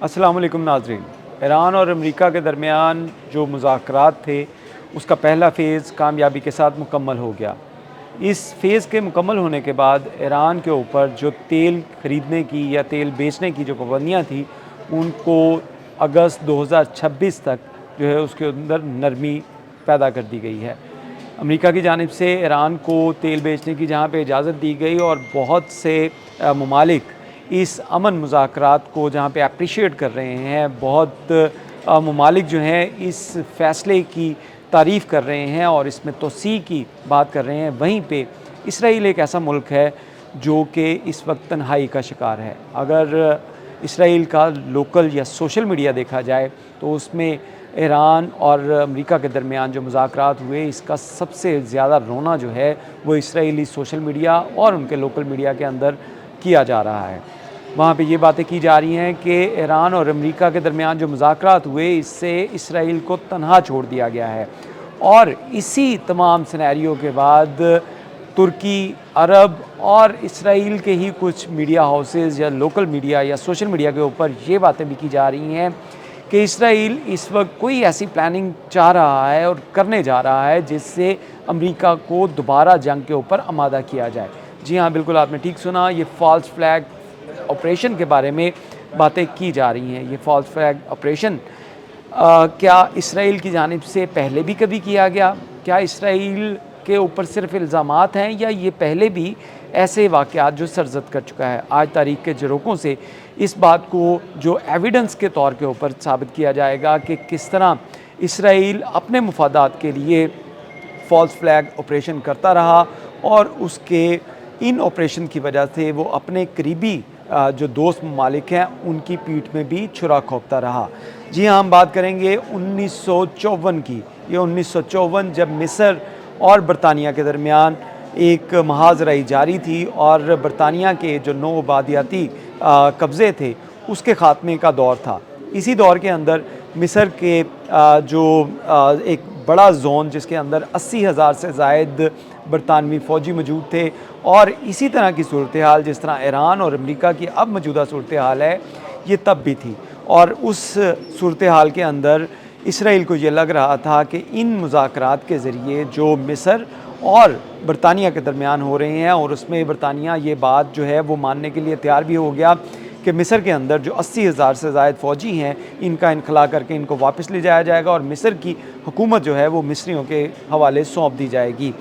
अस्सलाम वालेकुम नाज़रीन। ईरान और अमेरिका के दरमियान जो मुज़ाकरात थे उसका पहला फ़ेज़ कामयाबी के साथ मुकम्मल हो गया। इस फ़ेज़ के मुकम्मल होने के बाद ईरान के ऊपर जो तेल ख़रीदने की या तेल बेचने की जो पाबंदियाँ थी उनको अगस्त 2026 तक जो है उसके अंदर नरमी पैदा कर दी गई है। अमेरिका की जानिब से ईरान को तेल बेचने की जहाँ पे इजाज़त दी गई और बहुत से ममालिक इस अमन मुज़ाकरात को जहाँ पे एप्रिशिएट कर रहे हैं, बहुत ममालिक जो हैं इस फ़ैसले की तारीफ़ कर रहे हैं और इसमें तोसी की बात कर रहे हैं। वहीं पे इसराइल एक ऐसा मुल्क है जो कि इस वक्त तन्हाई का शिकार है। अगर इसराइल का लोकल या सोशल मीडिया देखा जाए तो उसमें ईरान और अमेरिका के दरमियान जो मुज़ाकरात हुए इसका सबसे ज़्यादा रोना जो है वो इसराइली सोशल मीडिया और उनके लोकल मीडिया के अंदर किया जा रहा है। वहाँ पे ये बातें की जा रही हैं कि ईरान और अमेरिका के दरमियान जो मुज़ाकरात हुए इससे इसराइल को तन्हा छोड़ दिया गया है और इसी तमाम सिनेरियो के बाद तुर्की, अरब और इसराइल के ही कुछ मीडिया हाउसेस या लोकल मीडिया या सोशल मीडिया के ऊपर ये बातें भी की जा रही हैं कि इसराइल इस वक्त कोई ऐसी प्लानिंग चाह रहा है और करने जा रहा है जिससे अमेरिका को दोबारा जंग के ऊपर आमादा किया जाए। जी हाँ, बिल्कुल आपने ठीक सुना, ये फ़ॉल्स फ्लैग ऑपरेशन के बारे में बातें की जा रही हैं। ये फ़ॉल्स फ्लैग ऑपरेशन क्या इसराइल की जानिब से पहले भी कभी किया गया? क्या इसराइल के ऊपर सिर्फ़ इल्ज़ामात हैं या ये पहले भी ऐसे वाक़यात जो सरज़द कर चुका है? आज तारीख़ के झरोकों से इस बात को जो एविडेंस के तौर के ऊपर साबित किया जाएगा कि किस तरह इसराइल अपने मुफादात के लिए फ़ॉल्स फ्लैग ऑपरेशन करता रहा और उसके इन ऑपरेशन की वजह से वो अपने करीबी जो दोस्त ममालिक हैं उनकी पीठ में भी छुरा खोपता रहा। जी हाँ, हम बात करेंगे 1954 की। ये 1954 जब मिस्र और बरतानिया के दरमियान एक महाजराई जारी थी और बरतानिया के जो नौ आबादियाती कब्ज़े थे उसके ख़ात्मे का दौर था। इसी दौर के अंदर मिस्र के एक बड़ा ज़ोन जिसके अंदर 80,000 से ज़ायद बरतानवी फ़ौजी मौजूद थे और इसी तरह की सूरत हाल जिस तरह ईरान और अमेरिका की अब मौजूदा सूरत हाल है ये तब भी थी। और उस सूरत हाल के अंदर इसराइल को ये लग रहा था कि इन मुज़ाकरात के ज़रिए जो मिस्र और बरतानिया के दरमियान हो रहे हैं और उसमें बरतानिया ये बात जो है वो मानने के लिए तैयार भी हो गया कि मिस्र के अंदर जो 80,000 से ज़ायद फ़ौजी हैं इनका इनखला करके इनको वापस ले जाया जाएगा और मिस्र की हुकूमत जो है वो मिस्रियों के हवाले सौंप दी जाएगी।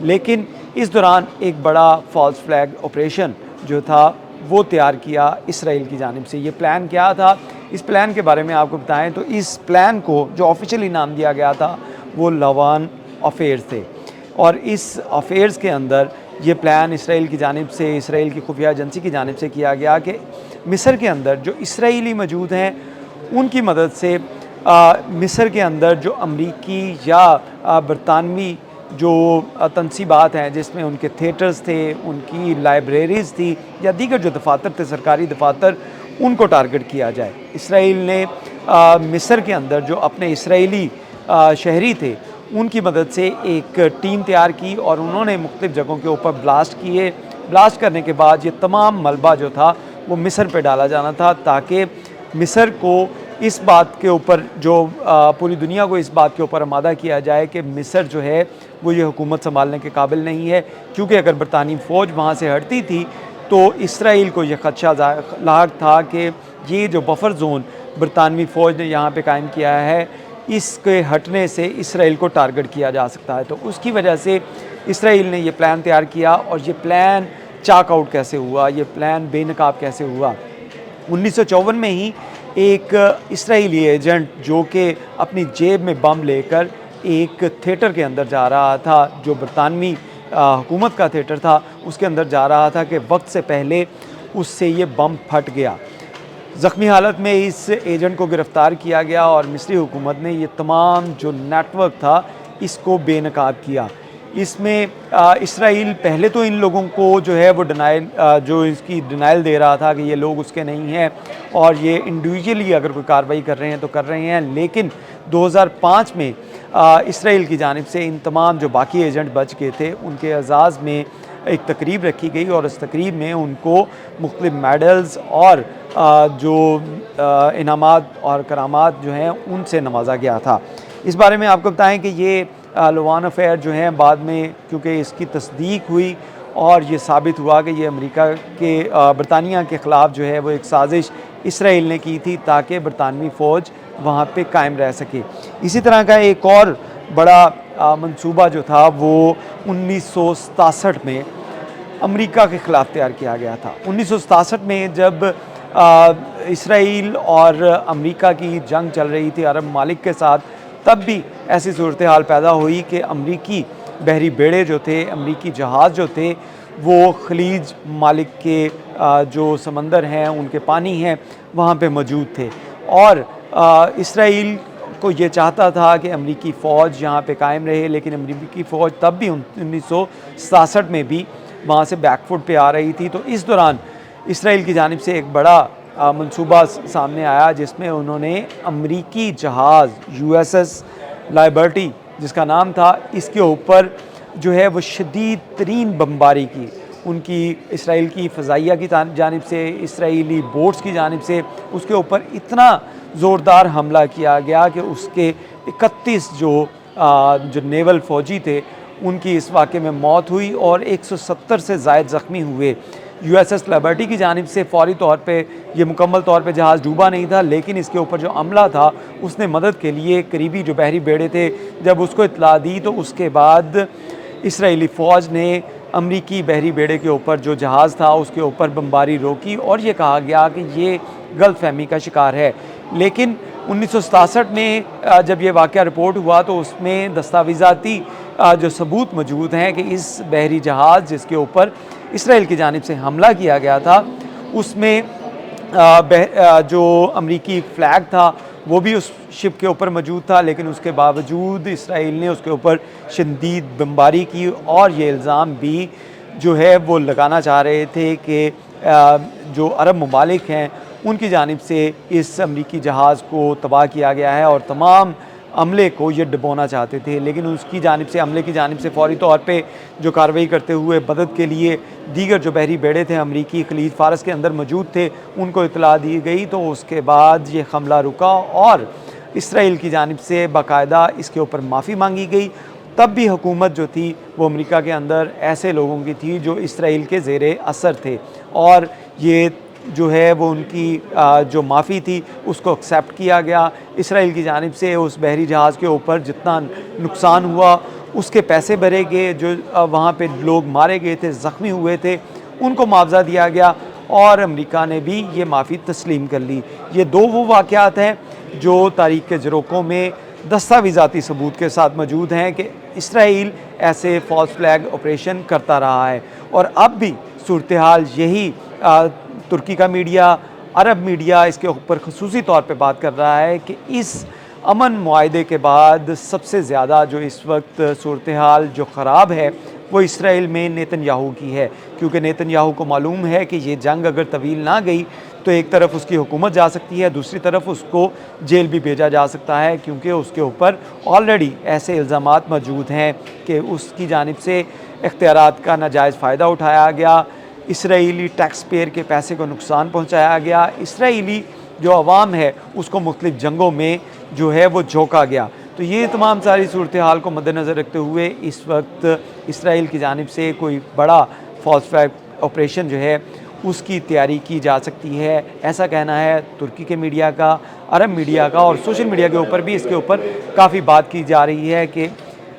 लेकिन इस दौरान एक बड़ा फ़ॉल्स फ्लैग ऑपरेशन जो था वो तैयार किया इसराइल की जानिब से। ये प्लान क्या था? इस प्लान के बारे में आपको बताएं तो इस प्लान को जो ऑफिशियली नाम दिया गया था वो लवान अफेयर्स थे और इस अफेयर्स के अंदर ये प्लान इसराइल की जानिब से, इसराइल की खुफिया एजेंसी की जानिब से किया गया कि मिस्र के अंदर जो इसराइली मौजूद हैं उनकी मदद से मिस्र के अंदर जो अमरीकी या बरतानवी जो तनसीबात हैं जिसमें उनके थिएटर्स थे, उनकी लाइब्रेरीज़ थी या दीगर जो दफातर थे, सरकारी दफातर, उनको टारगेट किया जाए। इसराइल ने मिस्र के अंदर जो अपने इसराइली शहरी थे उनकी मदद से एक टीम तैयार की और उन्होंने मुख्तलिफ़ जगहों के ऊपर ब्लास्ट किए। ब्लास्ट करने के बाद ये तमाम मलबा जो था वो मिस्र पे डाला जाना था ताकि मिस्र को इस बात के ऊपर जो पूरी दुनिया को इस बात के ऊपर आमादा किया जाए कि मिस्र जो है वो ये हुकूमत संभालने के काबिल नहीं है, क्योंकि अगर बरतानी फ़ौज वहाँ से हटती थी तो इसराइल को यह ख़दशा लाक था कि ये जो बफर ज़ोन बरतानवी फ़ौज ने यहाँ पे कायम किया है इसके हटने से इसराइल को टारगेट किया जा सकता है। तो उसकी वजह से इसराइल ने यह प्लान तैयार किया और ये प्लान चाक आउट कैसे हुआ, ये प्लान बेनकाब कैसे हुआ। 1954 में ही एक इसराइली एजेंट जो कि अपनी जेब में बम लेकर एक थिएटर के अंदर जा रहा था, जो बरतानवी हुकूमत का थिएटर था, उसके अंदर जा रहा था कि वक्त से पहले उससे ये बम फट गया। ज़ख्मी हालत में इस एजेंट को गिरफ़्तार किया गया और मिस्री हुकूमत ने ये तमाम जो नेटवर्क था इसको बेनकाब किया। इसमें इसराइल पहले तो इन लोगों को जो है वो डिनाइल दे रहा था कि ये लोग उसके नहीं हैं और ये इंडिविजुअली अगर कोई कार्रवाई कर रहे हैं तो कर रहे हैं। लेकिन 2005 में इसराइल की जानिब से इन तमाम जो बाकी एजेंट बच गए थे उनके एजाज़ में एक तकरीब रखी गई और इस तकरीब में उनको मुख्तलिफ मेडल्स और जो इनामात और करामात जो हैं उनसे नवाजा गया था। इस बारे में आपको बताएं कि ये लवान अफेयर जो हैं बाद में क्योंकि इसकी तस्दीक हुई और ये साबित हुआ कि ये अमेरिका के बरतानिया के ख़िलाफ़ जो है वो एक साजिश इसराइल ने की थी ताकि बरतानवी फ़ौज वहाँ पे कायम रह सके। इसी तरह का एक और बड़ा मंसूबा जो था वो 1967 में अमेरिका के ख़िलाफ़ तैयार किया गया था। 1967 में जब इसराइल और अमेरिका की जंग चल रही थी अरब ममालिक के साथ, तब भी ऐसी सूरत हाल पैदा हुई कि अमरीकी बहरी बेड़े जो थे, अमरीकी जहाज़ जो थे, वो खलीज ममालिक के जो समंदर हैं, उनके पानी हैं, वहाँ पे मौजूद थे और इसराइल को ये चाहता था कि अमरीकी फ़ौज यहाँ पे कायम रहे, लेकिन अमरीकी फ़ौज तब भी 1967 में भी वहाँ से बैकफुट पे आ रही थी। तो इस दौरान इसराइल की जानिब से एक बड़ा मंसूबा सामने आया जिसमें उन्होंने अमरीकी जहाज़ USS लिबर्टी जिसका नाम था, इसके ऊपर जो है वो शदीद तरीन बमबारी की। उनकी इसराइल की फ़ज़ाइया की जानिब से, इसराइली बोट्स की जानिब से उसके ऊपर इतना ज़ोरदार हमला किया गया कि उसके 31 जो नेवल फ़ौजी थे उनकी इस वाक़े में मौत हुई और 170 से ज़ायद ज़ख्मी हुए। USS लिबर्टी की जानिब से फ़ौरी तौर पे ये मुकम्मल तौर पे जहाज़ डूबा नहीं था, लेकिन इसके ऊपर जो अमला था उसने मदद के लिए करीबी जो बहरी बेड़े थे जब उसको इत्तला दी तो उसके बाद इसराइली फ़ौज ने अमरीकी बहरी बेड़े के ऊपर जो जहाज़ था उसके ऊपर बमबारी रोकी और ये कहा गया कि ये गलतफ़हमी का शिकार है। लेकिन 1967 में जब ये वाक़या रिपोर्ट हुआ तो उसमें दस्तावेज़ाती जो सबूत मौजूद हैं कि इस बहरी जहाज़ जिसके ऊपर इसराइल की जानिब से हमला किया गया था उसमें जो अमरीकी फ़्लैग था वो भी उस शिप के ऊपर मौजूद था, लेकिन उसके बावजूद इसराइल ने उसके ऊपर शदीद बमबारी की और ये इल्ज़ाम भी जो है वो लगाना चाह रहे थे कि जो अरब ममालिक हैं उनकी जानिब से इस अमरीकी जहाज़ को तबाह किया गया है और तमाम अमले को ये डुबोना चाहते थे। लेकिन उसकी जानिब से, अमले की जानिब से फ़ौरी तौर पे जो कार्रवाई करते हुए मदद के लिए दीगर जो बहरी बेड़े थे अमरीकी खलीज फ़ारस के अंदर मौजूद थे उनको इत्तला दी गई। तो उसके बाद ये हमला रुका और इसराइल की जानिब से बाकायदा इसके ऊपर माफ़ी मांगी गई। तब भी हुकूमत जो थी वो अमेरिका के अंदर ऐसे लोगों की थी जो इसराइल के ज़ेरे असर थे और ये जो है वो उनकी जो माफ़ी थी उसको एक्सेप्ट किया गया। इसराइल की जानिब से उस बहरी जहाज़ के ऊपर जितना नुकसान हुआ उसके पैसे भरे गए, जो वहाँ पे लोग मारे गए थे, ज़ख्मी हुए थे, उनको मुआवजा दिया गया और अमेरिका ने भी ये माफ़ी तस्लीम कर ली। ये दो वो वाक़यात हैं जो तारीख़ के ज़रोख़ों में दस्तावेज़ाती सबूत के साथ मौजूद हैं कि इसराइल ऐसे फ़ॉल्स फ्लैग ऑपरेशन करता रहा है और अब भी सूरत हाल यही तुर्की का मीडिया, अरब मीडिया इसके ऊपर ख़ुसूसी तौर पे बात कर रहा है कि इस अमन मुआहदे के बाद सबसे ज़्यादा जो इस वक्त सूरत हाल जो ख़राब है वो इसराइल में नेतन्याहू की है, क्योंकि नेतन्याहू को मालूम है कि ये जंग अगर तवील ना गई तो एक तरफ उसकी हुकूमत जा सकती है, दूसरी तरफ उसको जेल भी भेजा जा सकता है, क्योंकि उसके ऊपर ऑलरेडी ऐसे इल्ज़ामात मौजूद हैं कि उसकी जानिब से इख्तियारात का नाजायज़ फ़ायदा उठाया गया, इसराइली टैक्स पेयर के पैसे को नुकसान पहुँचाया गया, इसराइली जो अवाम है उसको मुख्तलिफ़ जंगों में जो है वो झोंका गया। तो ये तमाम सारी सूरत हाल को मद्देनज़र रखते हुए इस वक्त इसराइल की जानिब से कोई बड़ा फॉल्स फ्लैग ऑपरेशन जो है उसकी तैयारी की जा सकती है, ऐसा कहना है तुर्की के मीडिया का, अरब मीडिया का और सोशल मीडिया के ऊपर भी इसके ऊपर काफ़ी बात की जा रही है कि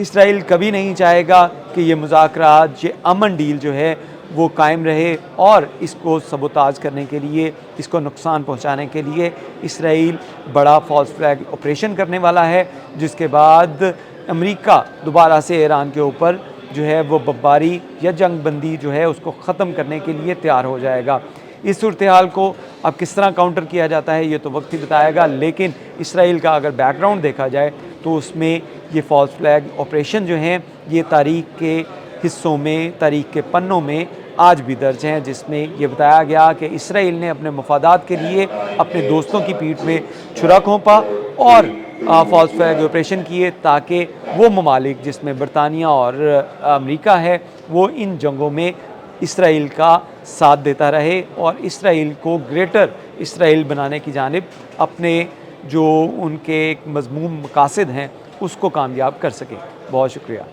इसराइल कभी नहीं चाहेगा कि ये मुज़ाकरात, ये अमन डील जो है वो कायम रहे और इसको सबोताज करने के लिए, इसको नुकसान पहुंचाने के लिए इसराइल बड़ा फॉल्स फ्लैग ऑपरेशन करने वाला है, जिसके बाद अमेरिका दोबारा से ईरान के ऊपर जो है वो बमबारी या जंग बंदी जो है उसको ख़त्म करने के लिए तैयार हो जाएगा। इस सूरत हाल को अब किस तरह काउंटर किया जाता है ये तो वक्त ही बताएगा, लेकिन इसराइल का अगर बैकग्राउंड देखा जाए तो उसमें ये फॉल्स फ्लैग ऑपरेशन जो हैं ये तारीख़ के हिस्सों में, तारीख़ के पन्नों में आज भी दर्ज हैं, जिसमें ये बताया गया कि इसराइल ने अपने मफादात के लिए अपने दोस्तों की पीठ में छुरा घोंपा और फॉल्स फ्लैग ऑपरेशन किए ताकि वो ममालिक जिसमें बरतानिया और अमेरिका है वो इन जंगों में इसराइल का साथ देता रहे और इसराइल को ग्रेटर इसराइल बनाने की जानिब अपने जो उनके एक मज़मूम मकासद हैं उसको कामयाब कर सके। बहुत शुक्रिया।